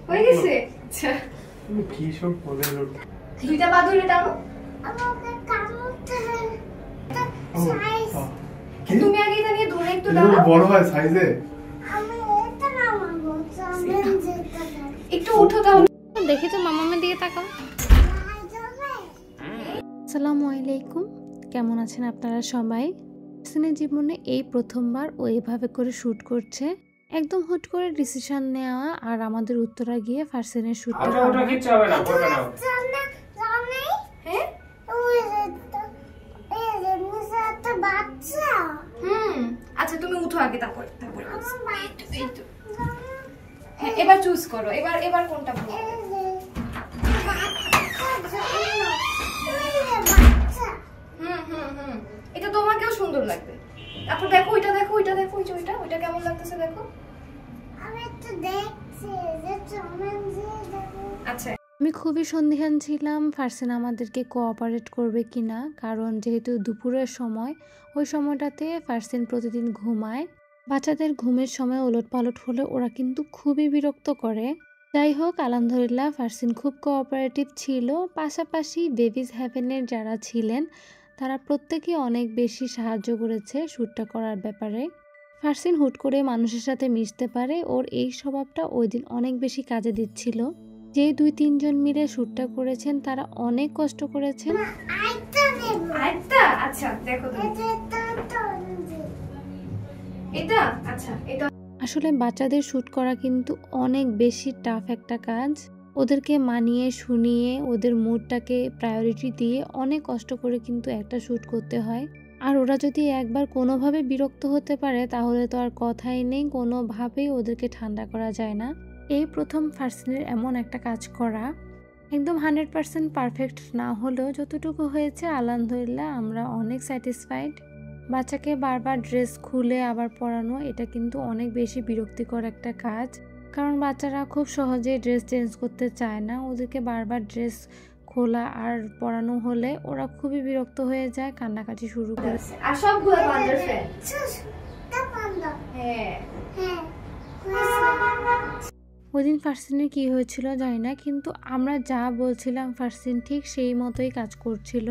হয়ে গেছে। আচ্ছা কি সব বলে দুইটা পা ধরে টানো। তুমি আগে এটা নিয়ে ধরে একটু দাও। বড় হয় সাইজে। একটু উঠো তাহলে। দেখি তো মামামের দিকে তাকাও। আসসালামু আলাইকুম, কেমন আছেন আপনারা সবাই? ফারসিনের জীবনে এই প্রথমবার ও এইভাবে করে শ্যুট করছে। একদম হুট করে ডিসিশন নেওয়া আর আমাদের উত্তরা গিয়ে ফারসিনের শ্যুটটা করা। ওটা কিচ্ছু হবে না, করবে না। হ্যাঁ আচ্ছা তুমি উঠো আগে, তারপরে হ্যাঁ এবার চুজ করো। এবার কোনটা ভালো? এটা তোমাকেও সুন্দর লাগবে। তারপর দেখো ওইটা, দেখো ওইটা, দেখো ওইটা কেমন লাগতেছে দেখো। আচ্ছা আমি খুবই সন্দিহান ছিলাম ফারসিন আমাদেরকে কোঅপারেট করবে কিনা, কারণ যেহেতু দুপুরের সময়, ওই সময়টাতে ফারসিন প্রতিদিন ঘুমায়। বাচ্চাদের ঘুমের সময় ওলটপালট হলে ওরা কিন্তু খুবই বিরক্ত করে। যাই হোক, আলহামদুলিল্লাহ ফারসিন খুব কোঅপারেটিভ ছিল। পাশাপাশি বেবিজ হ্যাভেনের যারা ছিলেন তারা প্রত্যেকেই অনেক বেশি সাহায্য করেছে শ্যুটটা করার ব্যাপারে। ফারসিন হুট করে মানুষের সাথে মিশতে পারে, ওর এই স্বভাবটা ওই দিন অনেক বেশি কাজে দিচ্ছিল। যে 2-3 জন মিলে শ্যুটটা করেছেন তারা অনেক কষ্ট করেছেন। আচ্ছা দেখো এটা। আচ্ছা এটা আসলে বাচ্চাদের শ্যুট করা কিন্তু অনেক বেশি টাফ একটা কাজ। ওদেরকে মানিয়ে শুনিয়ে ওদের মুডটাকে প্রায়োরিটি দিয়ে অনেক কষ্ট করে কিন্তু একটা শ্যুট করতে হয়। আর ওরা যদি একবার কোনোভাবে বিরক্ত হতে পারে তাহলে তো আর কথাই নেই, কোনোভাবেই ওদেরকে ঠান্ডা করা যায় না। এই প্রথম ফারসিনের এমন একটা কাজ করা। একদম 100% পারফেক্ট না হলেও যতটুকু হয়েছে আলহামদুলিল্লাহ আমরা অনেক স্যাটিসফাইড। বাচ্চাকে বারবার ড্রেস খুলে আবার পরানো এটা কিন্তু অনেক বেশি বিরক্তিকর একটা কাজ, কারণ বাচ্চারা খুব সহজে ড্রেস চেঞ্জ করতে চায় না। ওদেরকে বারবার ড্রেস খোলা আর পরানো হলে ওরা খুবই বিরক্ত হয়ে যায়, কান্নাকাটি শুরু করে। আর সবগুলো পান্ডার ফ্রেন্ড। হ্যাঁ ওই দিন ফারসিনের কি হয়েছিল জানি না, কিন্তু আমরা যা বলছিলাম ফারসিন ঠিক সেই মতোই কাজ করছিল।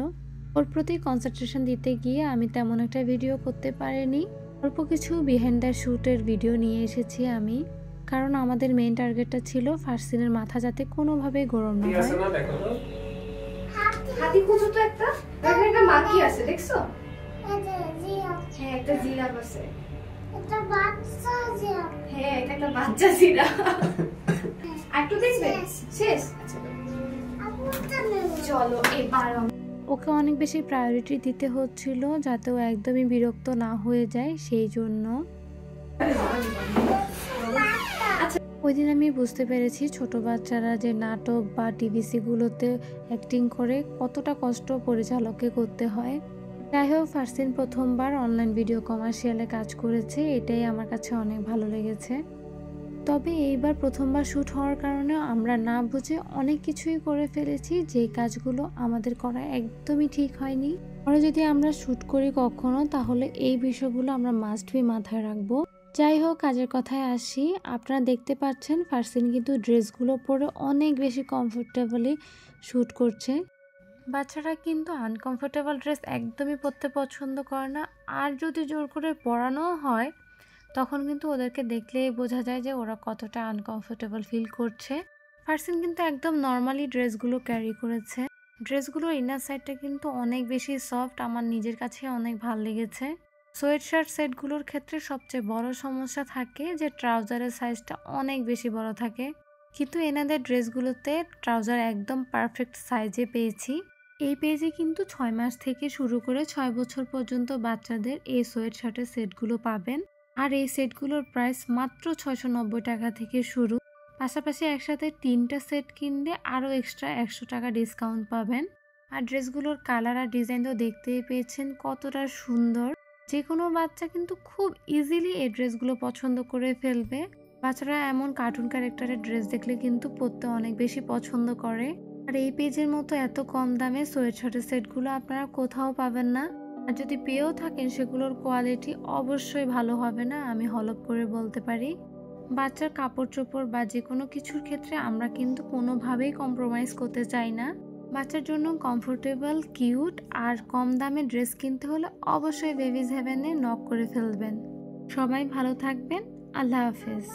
ওর প্রতি কনসেন্ট্রেশন দিতে গিয়ে আমি তেমন একটা ভিডিও করতে পারিনি। অল্প কিছু বিহাইন্ড দ্য শ্যুটের ভিডিও নিয়ে এসেছি আমি, কারণ আমাদের মেইন টার্গেটটা ছিল ফারসিনের মাথা যাতে কোনোভাবে গরম না হয়। হাতি খুঁজো তো একটা। এখানে একটা মাকি আছে দেখছো? হ্যাঁ একটা জিরাফ আছে। এটা বাচ্চা জিরাফ। হ্যাঁ এটা একটা বাচ্চা জিরাফ। একটু দেখবে শেষ। আচ্ছা চলো এবার ওকে অনেক বেশি প্রায়োরিটি দিতে হচ্ছিল যাতে ও একদমই বিরক্ত না হয়ে যায়, সেই জন্য। ওই দিন আমি বুঝতে পেরেছি ছোট বাচ্চারা যে নাটক বা টিভিসিগুলোতে অ্যাক্টিং করে কতটা কষ্ট পরিচালককে করতে হয়। যাই হোক, ফারসিন প্রথমবার অনলাইন ভিডিও কমার্শিয়ালে কাজ করেছে, এটাই আমার কাছে অনেক ভালো লেগেছে। তবে এইবার প্রথমবার শ্যুট হওয়ার কারণে আমরা না বুঝে অনেক কিছুই করে ফেলেছি, যে কাজগুলো আমাদের করা একদমই ঠিক হয়নি। পরে যদি আমরা শ্যুট করি কখনো তাহলে এই বিষয়গুলো আমরা মাস্ট বি মাথায় রাখবো। যাই হোক, কাজের কথায় আসি। আপনারা দেখতে পাচ্ছেন ফারসিন কিন্তু ড্রেসগুলো পরে অনেক বেশি কমফোর্টেবলি শ্যুট করছে। বাচ্চারা কিন্তু আনকমফোর্টেবল ড্রেস একদমই পরতে পছন্দ করে না, আর যদি জোর করে পরানো হয় তখন কিন্তু ওদেরকে দেখলেই বোঝা যায় যে ওরা কতটা আনকমফোর্টেবল ফিল করছে। ফারসিন কিন্তু একদম নর্মালি ড্রেসগুলো ক্যারি করেছে। ড্রেসগুলোর ইনার সাইডটা কিন্তু অনেক বেশি সফট, আমার নিজের কাছে অনেক ভালো লেগেছে। সোয়েট শার্ট সেটগুলোর ক্ষেত্রে সবচেয়ে বড় সমস্যা থাকে যে ট্রাউজারের সাইজটা অনেক বেশি বড় থাকে, কিন্তু এনাদের ড্রেসগুলোতে ট্রাউজার একদম পারফেক্ট সাইজে পেয়েছি। এই পেজে কিন্তু 6 মাস থেকে শুরু করে 6 বছর পর্যন্ত বাচ্চাদের এই সোয়েট শার্টের সেটগুলো পাবেন। আর এই সেটগুলোর প্রাইস মাত্র 690 টাকা থেকে শুরু। পাশাপাশি একসাথে 3টা সেট কিনলে আরও এক্সট্রা 100 টাকা ডিসকাউন্ট পাবেন। আর ড্রেসগুলোর কালার আর ডিজাইন তো দেখতেই পেয়েছেন কতটা সুন্দর। যে কোনো বাচ্চা কিন্তু খুব ইজিলি এই ড্রেসগুলো পছন্দ করে ফেলবে। বাচ্চারা এমন কার্টুন ক্যারেক্টারের ড্রেস দেখলে কিন্তু পরতে অনেক বেশি পছন্দ করে। আর এই পেজের মতো এত কম দামে সোয়েট শার্টের সেটগুলো আপনারা কোথাও পাবেন না। আর যদি পেয়েও থাকেন সেগুলোর কোয়ালিটি অবশ্যই ভালো হবে না, আমি হলপ করে বলতে পারি। বাচ্চার কাপড় চোপড় বা যে কোনো কিছুর ক্ষেত্রে আমরা কিন্তু কোনোভাবেই কম্প্রোমাইজ করতে চাই না। বাচ্চার জন্য কমফোর্টেবল, কিউট আর কম দামে ড্রেস কিনতে হলে অবশ্যই বেবিজ হেভেনে নক করে ফেলবেন। সবাই ভালো থাকবেন। আল্লাহ হাফেজ।